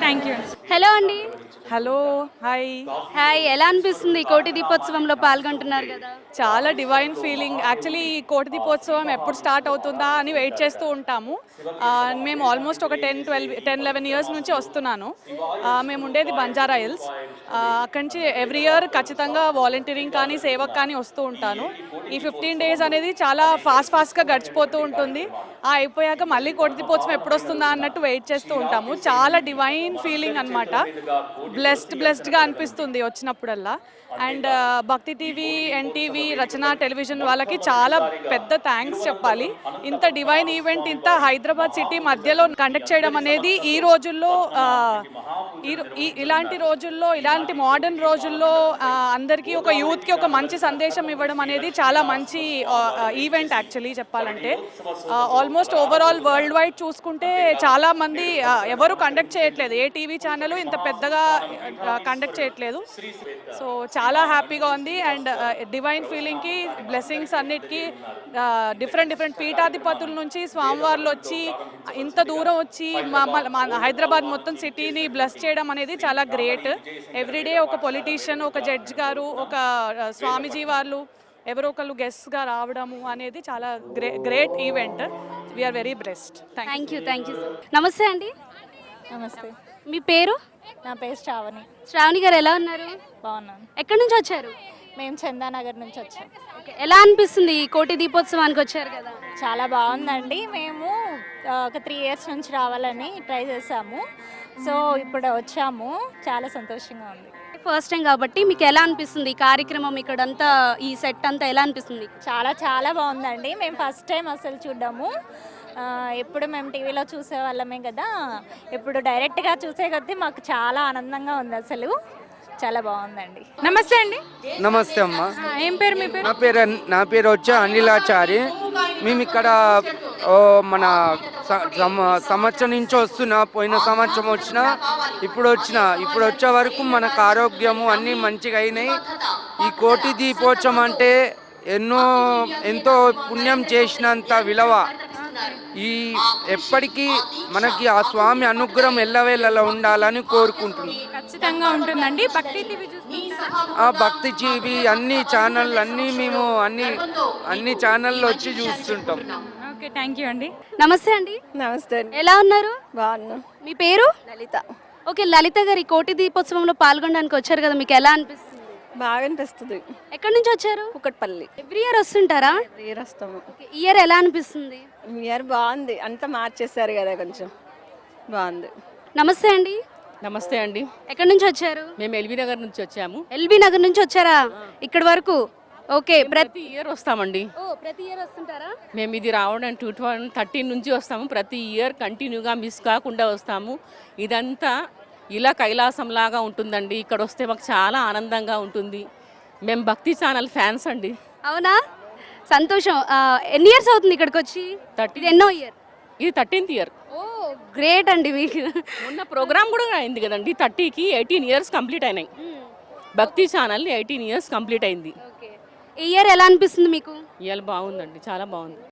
Thank you. Hello అండి. Hello, hi. Hi, ఎలా అనిపిస్తుంది కోటి దీపోత్సవంలో పాల్గొంటున్నారు కదా? చాలా డివైన్ ఫీలింగ్. యాక్చువల్లీ ఈ కోటి దీపోత్సవం ఎప్పుడు స్టార్ట్ అవుతుందా అని వెయిట్ చేస్తూ ఉంటాము. మేము ఆల్మోస్ట్ ఒక 10-11 ఇయర్స్ నుంచి వస్తున్నాను. మేము ఉండేది బంజారా హిల్స్. అక్కడి నుంచి ఎవ్రీ ఇయర్ ఖచ్చితంగా వాలంటీరింగ్ కానీ సేవకు కానీ వస్తూ ఉంటాను. ఈ 15 days అనేది చాలా ఫాస్ట్గా గడిచిపోతూ ఉంటుంది. అయిపోయాక మళ్ళీ కోటి దీపోత్సవం ఎప్పుడు వస్తుందా అన్నట్టు వెయిట్ చేస్తూ ఉంటాము. చాలా డివైన్ ఫీలింగ్ అనమాట. బ్లెస్డ్గా అనిపిస్తుంది వచ్చినప్పుడల్లా. అండ్ భక్తి టీవీ, ఎన్టీవీ, రచన టెలివిజన్ వాళ్ళకి చాలా పెద్ద థ్యాంక్స్ చెప్పాలి. ఇంత డివైన్ ఈవెంట్ ఇంత హైదరాబాద్ సిటీ మధ్యలో కండక్ట్ చేయడం అనేది ఈ రోజుల్లో, ఇలాంటి రోజుల్లో, ఇలాంటి మోడర్న్ రోజుల్లో అందరికీ ఒక యూత్కి ఒక మంచి సందేశం ఇవ్వడం అనేది చాలా మంచి ఈవెంట్ యాక్చువల్లీ చెప్పాలంటే. ఆల్మోస్ట్ ఓవరాల్ వరల్డ్ వైడ్ చూసుకుంటే చాలా మంది ఎవరు కండక్ట్ చేయట్లేదు. ఏ టీవీ ఛానల్ ఇంత పెద్దగా కండక్ట్ చేయట్లేదు. సో చాలా హ్యాపీగా ఉంది. అండ్ డివైన్ ఫీలింగ్కి, బ్లెస్సింగ్స్ అన్నిటికీ డిఫరెంట్ పీఠాధిపతుల నుంచి స్వామివార్లు వచ్చి ఇంత దూరం వచ్చి హైదరాబాద్ మొత్తం సిటీని బ్లెస్ చేయడం అనేది చాలా గ్రేట్. ఎవ్రీడే ఒక పొలిటీషియన్, ఒక జడ్జ్ గారు, ఒక స్వామీజీ వాళ్ళు ఎవరో ఒకళ్ళు గెస్ట్గా రావడము అనేది చాలా great event. We're very blessed. Thank you sir. నమస్తే అండి. నమస్తే. మీ పేరు? నా పేరు శ్రావణి. శ్రావణి గారు ఎలా ఉన్నారు? బాగున్నాను. ఎక్కడి నుంచి వచ్చారు? మేము చందానగర్ నుంచి వచ్చాం. ఓకే, ఎలా అనిపిస్తుంది ఈ కోటి దీపోత్సవానికి వచ్చారు కదా? చాలా బాగుందండి. మేము ఒక 3 years నుంచి రావాలని ట్రై చేసాము. సో ఇప్పుడు వచ్చాము. చాలా సంతోషంగా ఉంది. ఫస్ట్ టైం కాబట్టి మీకు ఎలా అనిపిస్తుంది ఈ కార్యక్రమం, ఇక్కడంతా ఈ సెట్ అంతా ఎలా అనిపిస్తుంది? చాలా బాగుందండి. మేము ఫస్ట్ టైం అసలు చూడ్డాము. ఎప్పుడు మేము టీవీలో చూసేవాళ్ళమే కదా, ఇప్పుడు డైరెక్ట్గా చూసే కొద్దీ మాకు చాలా ఆనందంగా ఉంది. అసలు చాలా బాగుందండి. నమస్తే అండి. నమస్తే అమ్మ. ఏం పేరు మీ పేరు? నా పేరు వచ్చి అనిలాచారి. మేము ఇక్కడ మన సంవత్సరం నుంచి వస్తున్నా. పోయిన సంవత్సరం వచ్చిన, ఇప్పుడు వచ్చే వరకు మనకు ఆరోగ్యము అన్నీ మంచిగా అయినాయి. ఈ కోటి దీపోత్సవం అంటే ఎంతో పుణ్యం చేసినంత విలువ. ఈ ఎప్పటికీ మనకి ఆ స్వామి అనుగ్రహం ఎల్లవేళలా ఉండాలని కోరుకుంటున్నాం. ఖచ్చితంగా ఉంటుందండి. భక్తి టీవీ అన్ని ఛానల్ మేము అన్ని ఛానల్లో వచ్చి చూస్తుంటాం. ఓకే, థ్యాంక్ యూ అండి. నమస్తే అండి. నమస్తే అండి. ఎలా ఉన్నారు? బాగున్నా. మీ పేరు? లలిత. ఓకే, లలిత గారు ఈ కోటి దీపోత్సవంలో పాల్గొనడానికి వచ్చారు కదా, మీకు ఎలా అనిపిస్తుంది? బాగా అనిపిస్తుంది. ఎక్కడి నుంచి వచ్చారు? కుకట్పల్లి. ఎవ్రీ ఇయర్ వస్తుంటారా? ఇయర్ వస్తాము. ఇయర్ ఎలా అనిపిస్తుంది? ఇయర్ బాగుంది. అంతా మార్చేస్తారు కదా, కొంచెం బాగుంది. నమస్తే అండి. నమస్తే అండి. ఎక్కడి నుంచి వచ్చారు? మేము ఎల్బీ నగర్ నుంచి వచ్చాము. ఎల్బీ నగర్ నుంచి వచ్చారా ఇక్కడి వరకు? ఓకే, ప్రతి ఇయర్ వస్తామండి. ప్రతి ఇయర్ వస్తుంటారా? మేము ఇది రావడం 2013 నుంచి వస్తాము. ప్రతి ఇయర్ కంటిన్యూగా మిస్ కాకుండా వస్తాము. ఇదంతా ఇలా కైలాసంలాగా ఉంటుందండి. ఇక్కడ వస్తే మాకు చాలా ఆనందంగా ఉంటుంది. మేము భక్తి ఛానల్ ఫ్యాన్స్ అండి. అవునా, సంతోషం. ఎన్ని ఇయర్స్ అవుతుంది ఇక్కడికి వచ్చి? 30. ఎన్నో ఇయర్? ఇది 13th ఇయర్. ఓ గ్రేట్ అండి. మీకు మొన్న ప్రోగ్రామ్ కూడా అయింది కదండి. 30కి 18 years కంప్లీట్ అయినాయి. భక్తి ఛానల్ 18 years కంప్లీట్ అయింది. ఈ ఇయర్ ఎలా అనిపిస్తుంది మీకు? ఇవాళ బాగుందండి, చాలా బాగుంది.